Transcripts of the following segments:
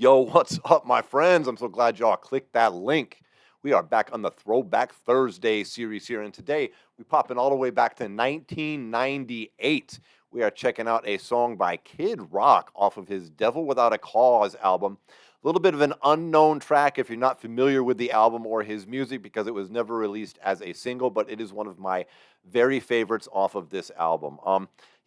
Yo, what's up, my friends? I'm so glad y'all clicked that link. We are back on the Throwback Thursday series here, and today we popping all the way back to 1998. We are checking out a song by Kid Rock off of his Devil Without a Cause album. A little bit of an unknown track if you're not familiar with the album or his music because it was never released as a single, but it is one of my very favorites off of this album.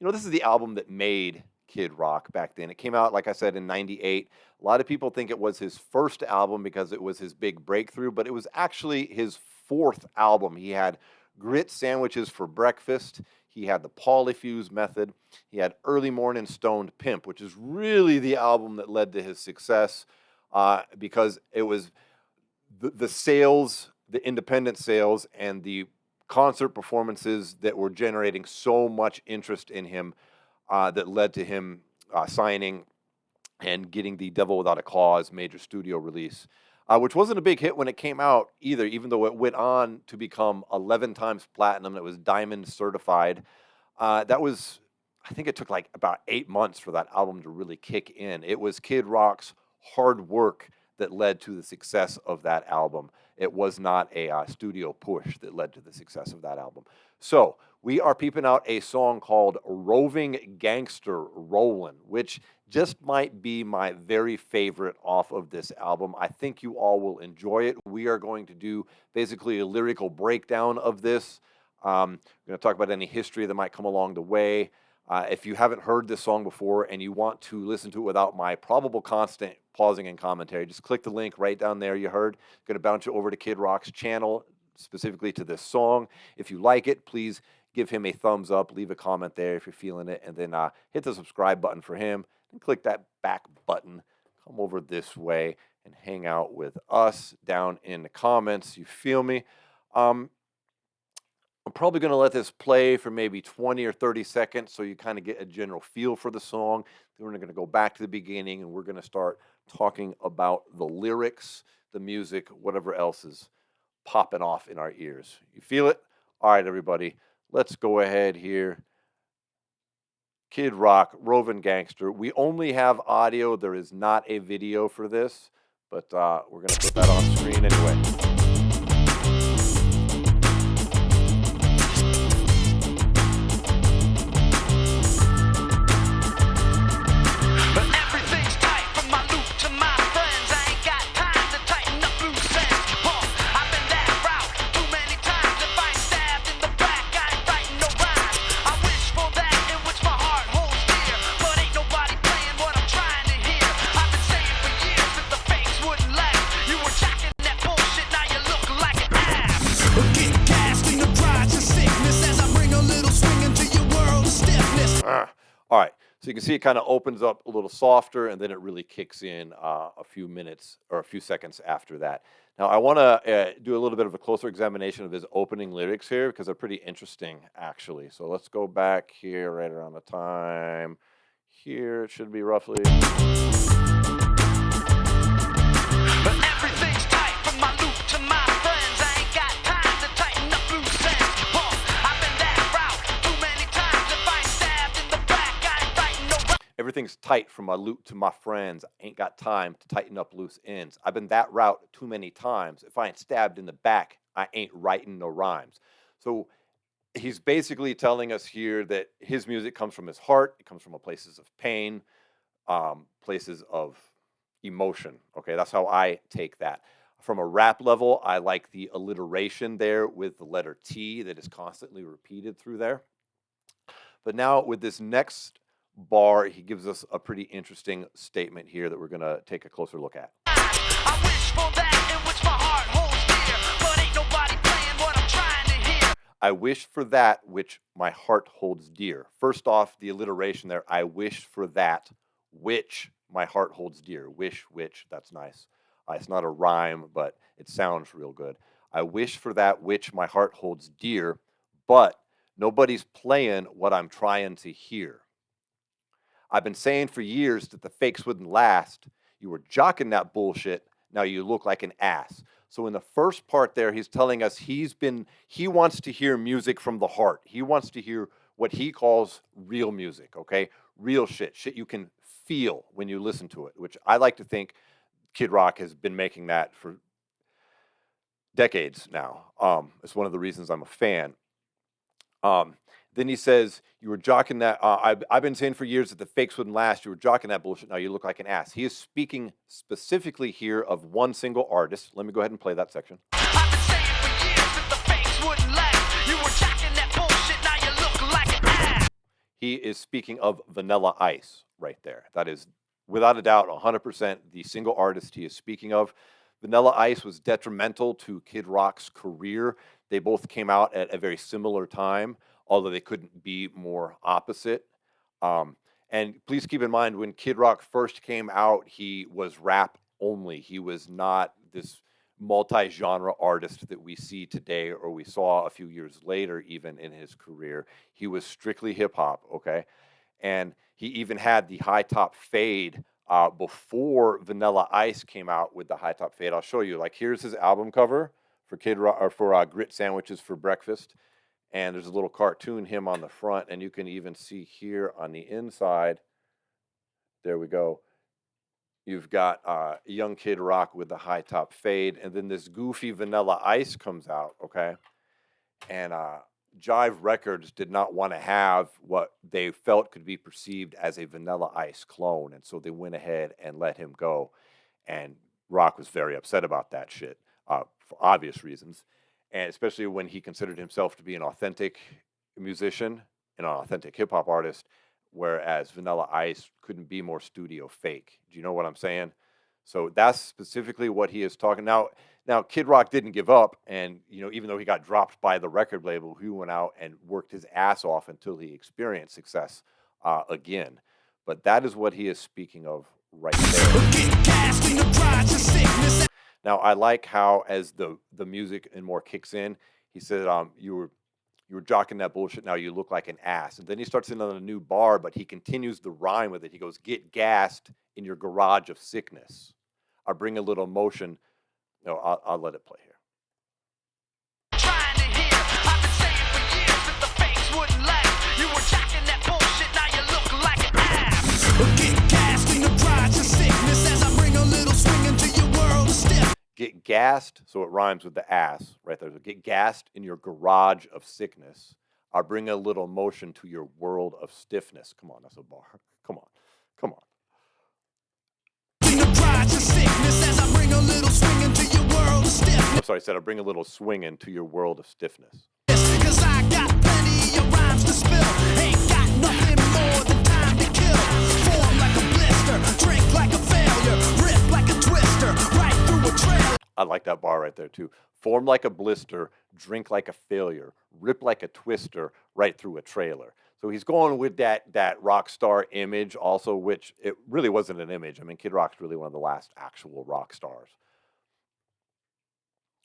This is the album that made Kid Rock back then. It came out, like I said, in 98. A lot of people think it was his first album because it was his big breakthrough, but it was actually his fourth album. He had Grit Sandwiches for Breakfast. He had the Polyfuse Method. He had Early Morning Stoned Pimp, which is really the album that led to his success because it was the sales, the independent sales, and the concert performances that were generating so much interest in him that led to him signing and getting the Devil Without a Cause major studio release, which wasn't a big hit when it came out either, even though it went on to become 11 times platinum. It was diamond certified. I think it took like about 8 months for that album to really kick in. It was Kid Rock's hard work that led to the success of that album. It was not a studio push that led to the success of that album. So we are peeping out a song called Roving Gangster, Rollin, which just might be my very favorite off of this album. I think you all will enjoy it. We are going to do basically a lyrical breakdown of this. We're going to talk about any history that might come along the way. If you haven't heard this song before and you want to listen to it without my probable constant pausing and commentary, just click the link right down there you heard. It's going to bounce you over to Kid Rock's channel, specifically to this song. If you like it, please give him a thumbs up, leave a comment there if you're feeling it, and then hit the subscribe button for him, and click that back button. Come over this way and hang out with us down in the comments. You feel me? I'm probably going to let this play for maybe 20 or 30 seconds so you kind of get a general feel for the song. Then we're going to go back to the beginning and we're going to start talking about the lyrics, the music, whatever else is popping off in our ears. You feel it? All right, everybody, let's go ahead here. Kid Rock, Roving Gangster. We only have audio. There is not a video for this, but we're going to put that on screen anyway. All right, so you can see it kind of opens up a little softer and then it really kicks in a few minutes or a few seconds after that. Now, I want to do a little bit of a closer examination of his opening lyrics here because they're pretty interesting, actually. So let's go back here right around the time. Here it should be roughly. Everything's tight from my loot to my friends. I ain't got time to tighten up loose ends. I've been that route too many times. If I ain't stabbed in the back, I ain't writing no rhymes. So he's basically telling us here that his music comes from his heart. It comes from places of pain, places of emotion. Okay, that's how I take that. From a rap level, I like the alliteration there with the letter T that is constantly repeated through there. But now with this next bar, he gives us a pretty interesting statement here that we're going to take a closer look at. I wish for that in which my heart holds dear, but ain't nobody playing what I'm trying to hear. I wish for that which my heart holds dear. First off, the alliteration there, I wish for that which my heart holds dear. Wish, which, that's nice. It's not a rhyme, but it sounds real good. I wish for that which my heart holds dear, but nobody's playing what I'm trying to hear. I've been saying for years that the fakes wouldn't last. You were jocking that bullshit. Now you look like an ass. So in the first part there, he's telling us he wants to hear music from the heart. He wants to hear what he calls real music, okay? Real shit you can feel when you listen to it, which I like to think Kid Rock has been making that for decades now. It's one of the reasons I'm a fan. Then he says, you were jocking that. I've been saying for years that the fakes wouldn't last. You were jocking that bullshit. Now you look like an ass. He is speaking specifically here of one single artist. Let me go ahead and play that section. I've been saying for years that the fakes wouldn't last. You were jocking that bullshit, now you look like an ass. He is speaking of Vanilla Ice right there. That is, without a doubt, 100% the single artist he is speaking of. Vanilla Ice was detrimental to Kid Rock's career. They both came out at a very similar time, although they couldn't be more opposite. And please keep in mind, when Kid Rock first came out, he was rap only. He was not this multi-genre artist that we see today, or we saw a few years later, even in his career. He was strictly hip hop, okay? And he even had the high top fade before Vanilla Ice came out with the high top fade. I'll show you. Like, here's his album cover for Kid Rock, or for Grit Sandwiches for Breakfast. And there's a little cartoon him on the front, and you can even see here on the inside. There we go. You've got young Kid Rock with the high top fade, and then this goofy Vanilla Ice comes out, okay? And Jive Records did not want to have what they felt could be perceived as a Vanilla Ice clone, and so they went ahead and let him go. And Rock was very upset about that shit for obvious reasons, and especially when he considered himself to be an authentic musician and an authentic hip hop artist, whereas Vanilla Ice couldn't be more studio fake. Do you know what I'm saying? So that's specifically what he is talking now. Now, Kid Rock didn't give up, and even though he got dropped by the record label, he went out and worked his ass off until he experienced success again. But that is what he is speaking of right there. Now, I like how, as the music and more kicks in, he said, you were jocking that bullshit, now you look like an ass. And then he starts in on a new bar, but he continues the rhyme with it. He goes, get gassed in your garage of sickness. I bring a little motion. No, I'll let it play here. Trying to hear, I've been saying for years that the fakes wouldn't last. You were jocking that bullshit, now you look like an ass. Get gassed in your garage of sickness as I bring a little swing into your world of stiff. Get gassed, so it rhymes with the ass right there. So get gassed in your garage of sickness. I bring a little motion to your world of stiffness. Come on, that's a bar. Come on. Come on. I'm sorry, I said I bring a little swing into your world of stiffness. Cause I got plenty of rhymes to spill. Ain't got nothing more than time to kill. Form like a blister, drink like a failure, rip like a twister, right through a trail. I like that bar right there too. Form like a blister, drink like a failure, rip like a twister, right through a trailer. So he's going with that rock star image also, which it really wasn't an image. I mean, Kid Rock's really one of the last actual rock stars.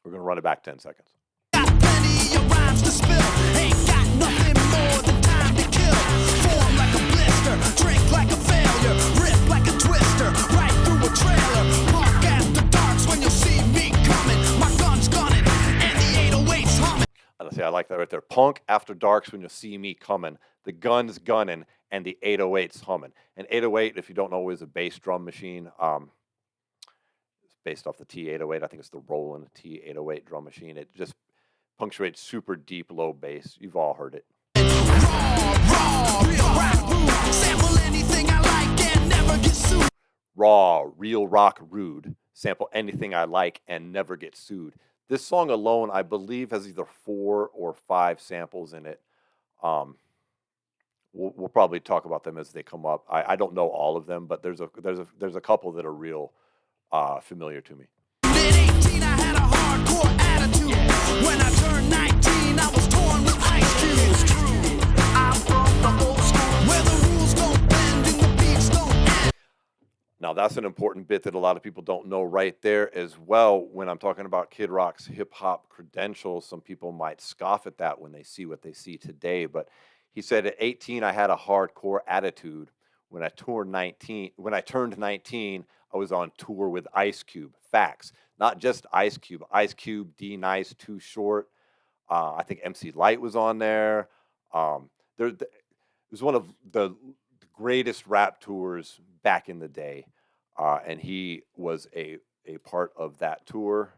We're going to run it back 10 seconds. Got plenty of rhymes to spill. Ain't got nothing more than time to kill. Form like a blister, drink like a failure, rip like a twister, right through a trailer. Park after darks when you'll see me coming. My gun's gunning and the 808's humming. I like that right there. Punk after darks when you see me coming. The gun's gunning and the 808's humming. And 808, if you don't know, is a bass drum machine. It's based off the T808. I think it's the Rollin T808 drum machine. It just punctuates super deep low bass. You've all heard it. Raw, real rock, rude. Sample anything I like and never get sued. This song alone, I believe, has either 4 or 5 samples in it. We'll probably talk about them as they come up. I don't know all of them, but there's a couple that are real familiar to me. At 18, I had a hardcore attitude. When I turned 19, I was torn with ice cubes. I'm from the old school where the rules don't bend and the beats don't end. Now, that's an important bit that a lot of people don't know right there as well. When I'm talking about Kid Rock's hip-hop credentials, some people might scoff at that when they see what they see today. But he said, at 18, I had a hardcore attitude. When I turned 19, I was on tour with Ice Cube. Facts. Not just Ice Cube. Ice Cube, D Nice, Too Short. I think MC Light was on there. It was one of the greatest rap tours back in the day, and he was a part of that tour.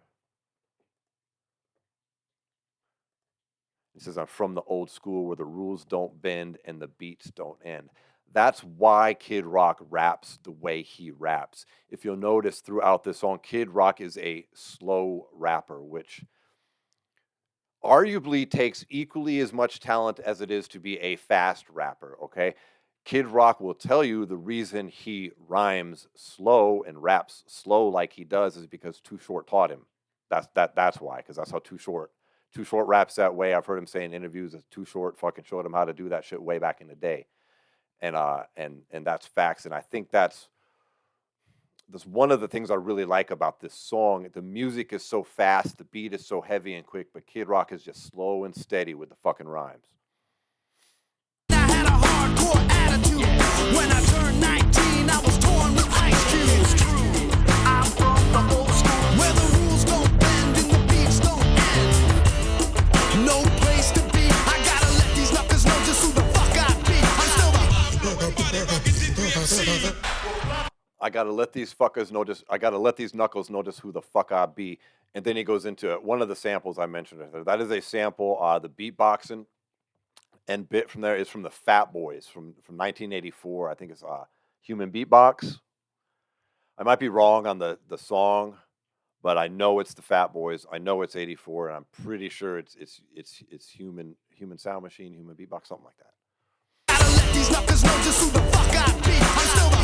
He says, I'm from the old school where the rules don't bend and the beats don't end. That's why Kid Rock raps the way he raps. If you'll notice throughout this song, Kid Rock is a slow rapper, which arguably takes equally as much talent as it is to be a fast rapper, okay? Kid Rock will tell you the reason he rhymes slow and raps slow like he does is because Too Short taught him. That's why, because that's how Too Short raps that way. I've heard him say in interviews that Too Short fucking showed him how to do that shit way back in the day. And that's facts. And I think that's one of the things I really like about this song. The music is so fast, the beat is so heavy and quick, but Kid Rock is just slow and steady with the fucking rhymes. I had a hardcore attitude. When I turned 19, I was torn with ice cubes. I'm from the old school where the rules don't bend and the beats don't end. No place to be. I gotta let these knuckers know just who the fuck I be. I'm still the I gotta let these fuckers know just. I gotta let these knuckles know just who the fuck I be. And then he goes into one of the samples I mentioned. That is a sample. The beatboxing and bit from there is from the Fat Boys from 1984. I think it's Human Beatbox. I might be wrong on the song, but I know it's the Fat Boys. I know it's 84, and I'm pretty sure it's Human Sound Machine, Human Beatbox, something like that. gotta let these knuckers know just who the fuck I be. I'm still the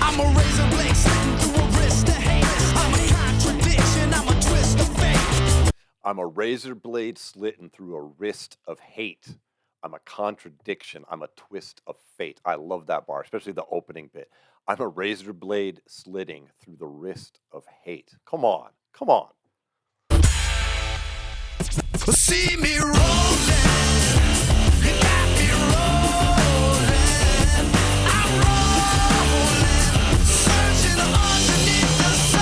I'm a razor blade slitting through a wrist of hate. I'm a contradiction, I'm a twist of fate. I'm a razor blade slitting through a wrist of hate. I'm a contradiction. I'm a twist of fate. I love that bar, especially the opening bit. I'm a razor blade slitting through the wrist of hate. Come on. Come on. See me rolling, you got me rolling. I'm rolling, searching underneath the sun.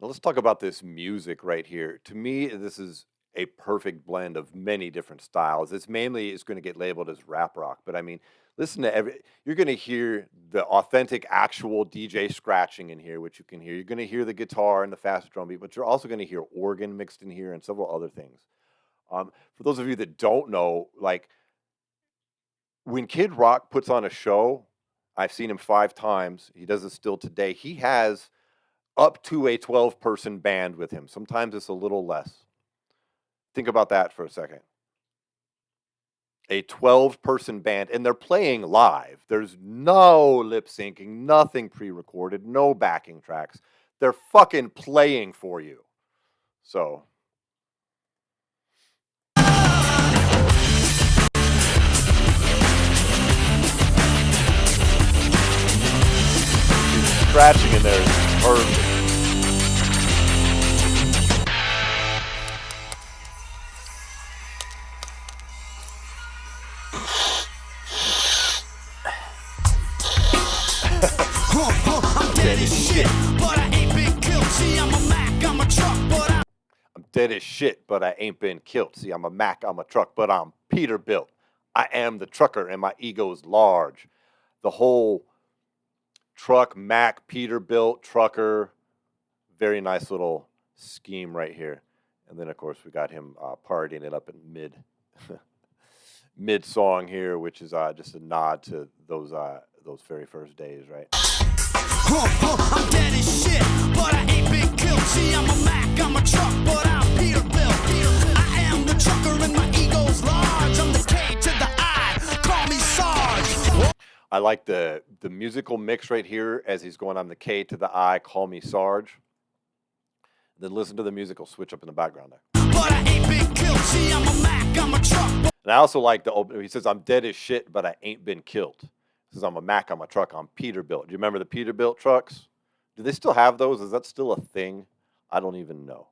Now let's talk about this music right here. To me, this is a perfect blend of many different styles. It's going to get labeled as rap rock, but I mean, listen to you're going to hear the authentic actual DJ scratching in here, which you can hear. You're going to hear the guitar and the fast drum beat, but you're also going to hear organ mixed in here and several other things. For those of you that don't know, like when Kid Rock puts on a show, I've seen him 5 times. He does it still today. He has up to a 12-person band with him. Sometimes it's a little less. Think about that for a second. A 12-person band, and they're playing live. There's no lip syncing, nothing pre-recorded, no backing tracks. They're fucking playing for you. So scratching in there is perfect. I'm dead as shit, but I ain't been killed. See, I'm a Mac, I'm a truck, but I'm dead as shit, but I ain't been killed. See, I'm a Mac, I'm a truck, but I'm Peterbilt. I am the trucker, and my ego's large. The whole truck, Mac, Peterbilt, trucker, very nice little scheme right here. And then, of course, we got him partying it up in mid song here, which is just a nod to those very first days, right? I'm dead as shit, but I ain't been killed. See, I'm a Mac, I'm a truck, but I'm Peterbilt. I am the trucker, and my ego's large. I'm the K to the I, call me Sarge. I like the musical mix right here as he's going on the K to the I, call me Sarge. Then listen to the musical switch up in the background there. But I ain't been killed. See, I'm a Mac, I'm a truck. And I also like the open. He says, I'm dead as shit, but I ain't been killed. He says, I'm a Mac, I'm a truck, I'm Peterbilt. Do you remember the Peterbilt trucks? Do they still have those? Is that still a thing? I don't even know.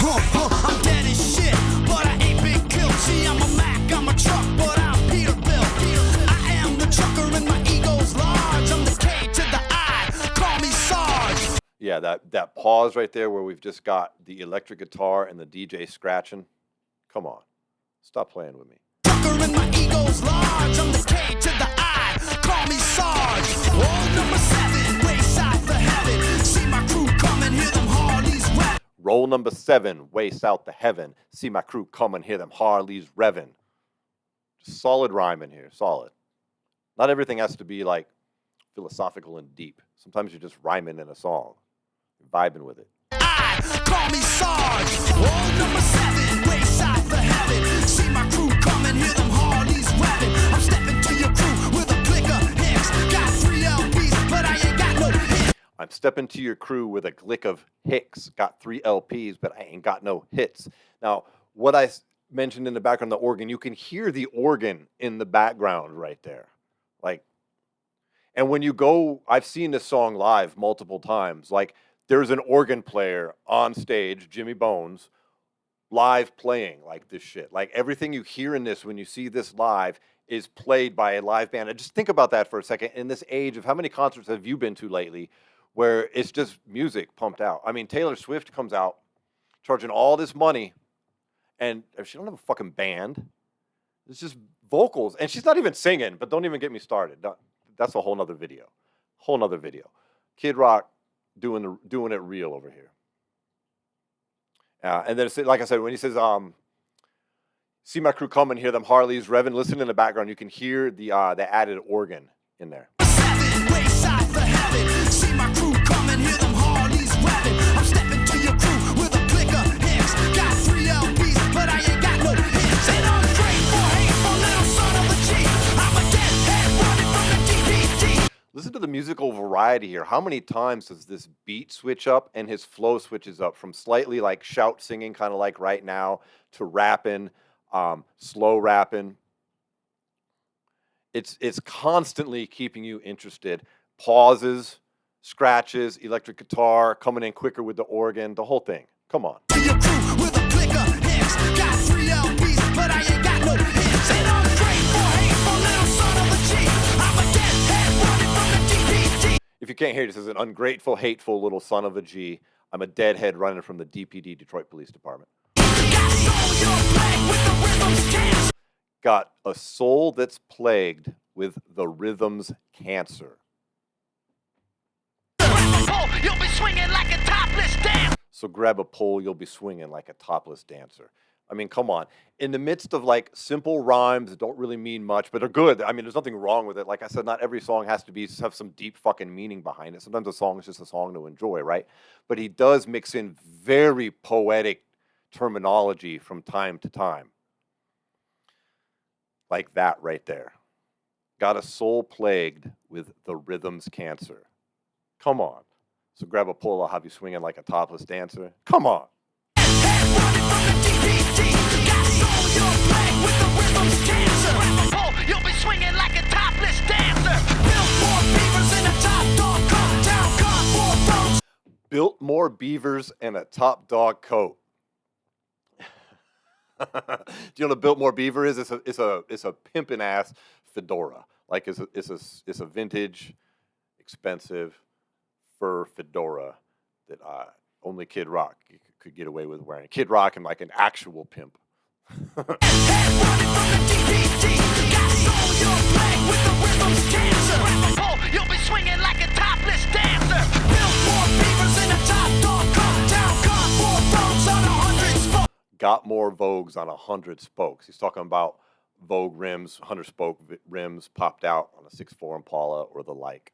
I'm dead as shit, but I ain't been killed. See, I'm a Mac, I'm a truck, but I'm Peterbilt. I am the trucker, and my ego's large. I'm the K to the I, call me Yeah, that pause right there where we've just got the electric guitar and the DJ scratching. Come on, stop playing with me. Tucker and my ego's large. I'm the K to the I. Call me Sarge. Roll number 7, way south for heaven. See my crew coming, hear them Harleys rap. Roll number 7, way south to heaven. See my crew come and hear them Harleys revving. Just solid rhyme in here, solid. Not everything has to be like philosophical and deep. Sometimes you're just rhyming in a song, vibing with it. I call me Sarge. Roll number 7, way south for heaven. See my crew coming, hear them Harleys revving. I'm stepping to your crew with a click of hicks. Got 3 LPs, but I ain't got no hits. I'm stepping to your crew with a glick of hicks. Got 3 LPs, but I ain't got no hits. Now, what I mentioned in the background, the organ, you can hear the organ in the background right there. Like, and when you go, I've seen this song live multiple times. Like, there's an organ player on stage, Jimmy Bones, live playing like this shit. Like, everything you hear in this when you see this live is played by a live band. And just think about that for a second. In this age of how many concerts have you been to lately where it's just music pumped out? I mean, Taylor Swift comes out charging all this money, and she don't have a fucking band. It's just vocals, and she's not even singing. But don't even get me started. That's a whole nother video. Whole nother video. Kid Rock doing it real over here. And then, like I said, when he says, see my crew come and hear them Harleys revving, listen in the background. You can hear the added organ in there. 7, way south for heaven. See my crew coming, hear them Harleys revving. I'm stepping to your crew with a click of hicks. Got 3 LPs, but I ain't got no hits. Ain't ungrateful, hateful little son of a G. I'm a deadhead running from the DPD. Listen to the musical variety here. How many times does this beat switch up and his flow switches up from slightly like shout singing, kind of like right now, to rapping, slow rapping. It's constantly keeping you interested. Pauses, scratches, electric guitar, coming in quicker with the organ, the whole thing. Come on. To your crew with a click of hicks. Got 3 LPs, but I ain't got no hits. Ain't ungrateful, hateful little son of a G. I'm a deadhead running from the DPD. If you can't hear this, is an ungrateful, hateful little son of a G. I'm a deadhead running from the DPD, Detroit Police Department. Got soul, you're plagued with the rhythm's cancer. Got a soul that's plagued with the rhythm's cancer. You'll be swinging like a topless dancer. So grab a pole, you'll be swinging like a topless dancer. I mean, come on. In the midst of like simple rhymes that don't really mean much, but are good. I mean, there's nothing wrong with it. Like I said, not every song has to have some deep fucking meaning behind it. Sometimes a song is just a song to enjoy, right? But he does mix in very poetic terminology from time to time. Like that right there. Got a soul plagued with the rhythm's cancer. Come on. So grab a pole, I'll have you swinging like a topless dancer. Come on. You'll be swinging like a topless dancer. Built more beavers in a top dog coat. Down cardboard roads. Built more beavers and a top dog coat. Do you know what a built more beaver is? It's a pimpin' ass fedora. Like it's a vintage, expensive fur fedora that only Kid Rock could get away with wearing. Kid Rock and like an actual pimp. You'll be swinging like a topless dancer. Built more beavers in a top dog coat. Down cardboard roads on 100 spokes. Got more Vogues on 100 spokes. He's talking about Vogue rims, 100 spoke rims popped out on a 6.4 Impala or the like.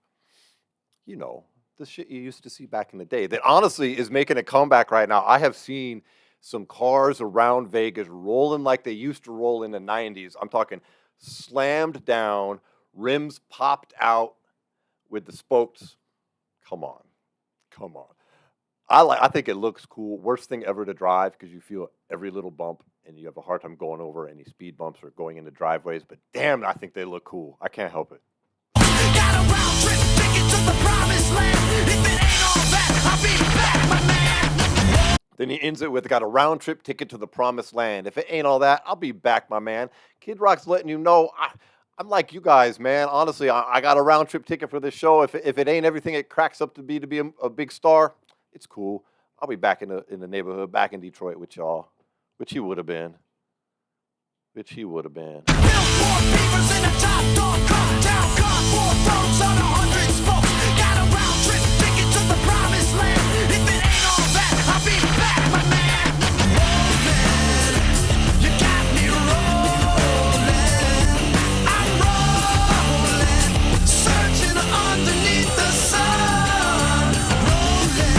You know, the shit you used to see back in the day that honestly is making a comeback right now. I have seen some cars around Vegas rolling like they used to roll in the 90s. I'm talking slammed down, rims popped out with the spokes. Come on. Come on. I think it looks cool. Worst thing ever to drive because you feel every little bump and you have a hard time going over any speed bumps or going into driveways. But damn, I think they look cool. I can't help it. Got a round trip ticket to the promised land. If it ain't all that, I'll be back, my man. Then he ends it with, got a round trip ticket to the promised land. If it ain't all that, I'll be back, my man. Kid Rock's letting you know, I'm like you guys, man. Honestly, I got a round trip ticket for this show. If it ain't everything it cracks up to be a big star, It's cool. I'll be back in the neighborhood, back in Detroit with y'all, which he would have been. Which he would have been. Billboard beavers in a top dog car, down cardboard thrones on 100 spokes. Got a round trip ticket to the promised land. If it ain't all that, I'll be back, my man. Rolling, you got me rolling. I'm rolling, searching underneath the sun. Rolling,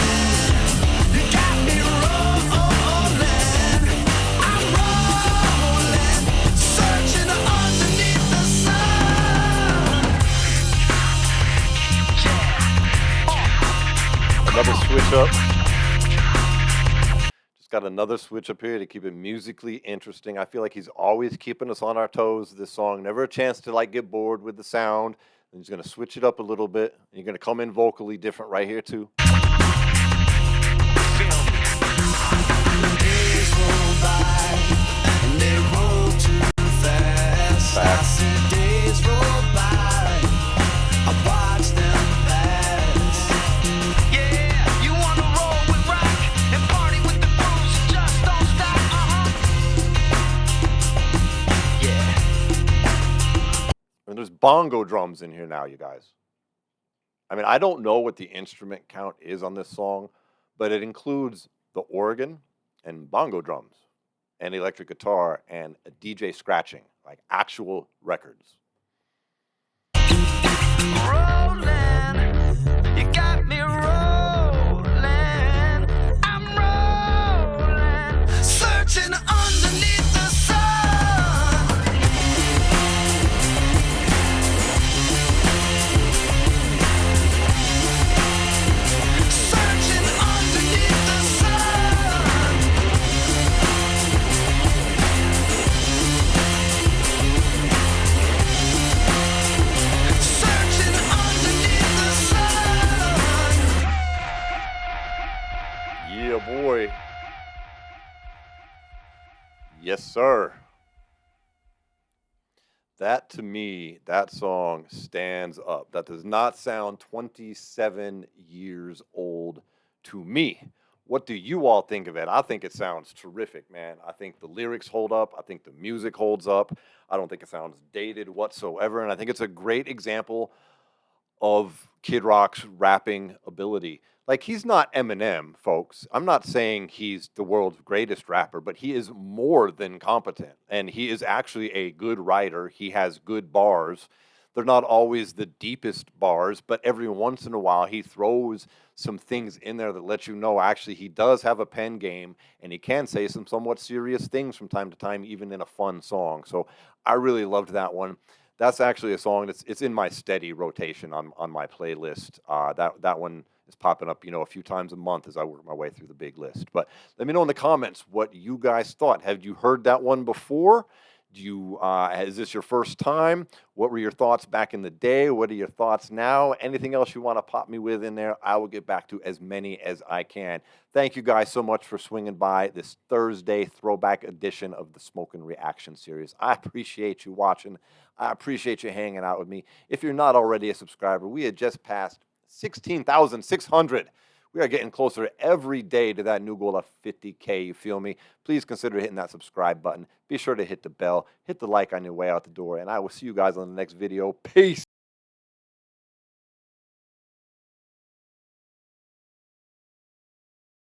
you got me rolling. I'm rolling, searching underneath the sun. Another switch up. Just got another switch up here to keep it musically interesting. I feel like he's always keeping us on our toes. This song, never a chance to like get bored with the sound. And he's gonna switch it up a little bit. And you're gonna come in vocally different right here too. Days roll by and they roll too fast. I see days roll by, I watch them pass. Yeah, you wanna roll with rock and party with the blues, just don't stop. Yeah. And there's bongo drums in here now, you guys. I mean, I don't know what the instrument count is on this song, but it includes the organ and bongo drums and electric guitar and a DJ scratching, like actual records. Rolling, you got me rolling. I'm rolling, searching underneath the sun. Searching underneath the sun. Searching underneath the sun. Yeah, boy. Yes, sir. That to me, that song stands up. That does not sound 27 years old to me. What do you all think of it? I think it sounds terrific, man. I think the lyrics hold up. I think the music holds up. I don't think it sounds dated whatsoever. And I think it's a great example of Kid Rock's rapping ability. Like, he's not Eminem, folks. I'm not saying he's the world's greatest rapper, but he is more than competent. And he is actually a good writer. He has good bars. They're not always the deepest bars, but every once in a while he throws some things in there that let you know actually he does have a pen game and he can say some somewhat serious things from time to time, even in a fun song. So I really loved that one. That's actually a song that's in my steady rotation on my playlist. That one is popping up, a few times a month as I work my way through the big list. But let me know in the comments what you guys thought. Have you heard that one before? Is this your first time? What were your thoughts back in the day? What are your thoughts now? Anything else you want to pop me with in there, I will get back to as many as I can. Thank you guys so much for swinging by this Thursday throwback edition of the Smokin Reaction series. I appreciate you watching. I appreciate you hanging out with me. If you're not already a subscriber, we had just passed 16,600. We are getting closer every day to that new goal of 50K, you feel me? Please consider hitting that subscribe button. Be sure to hit the bell, hit the like on your way out the door, and I will see you guys on the next video. Peace.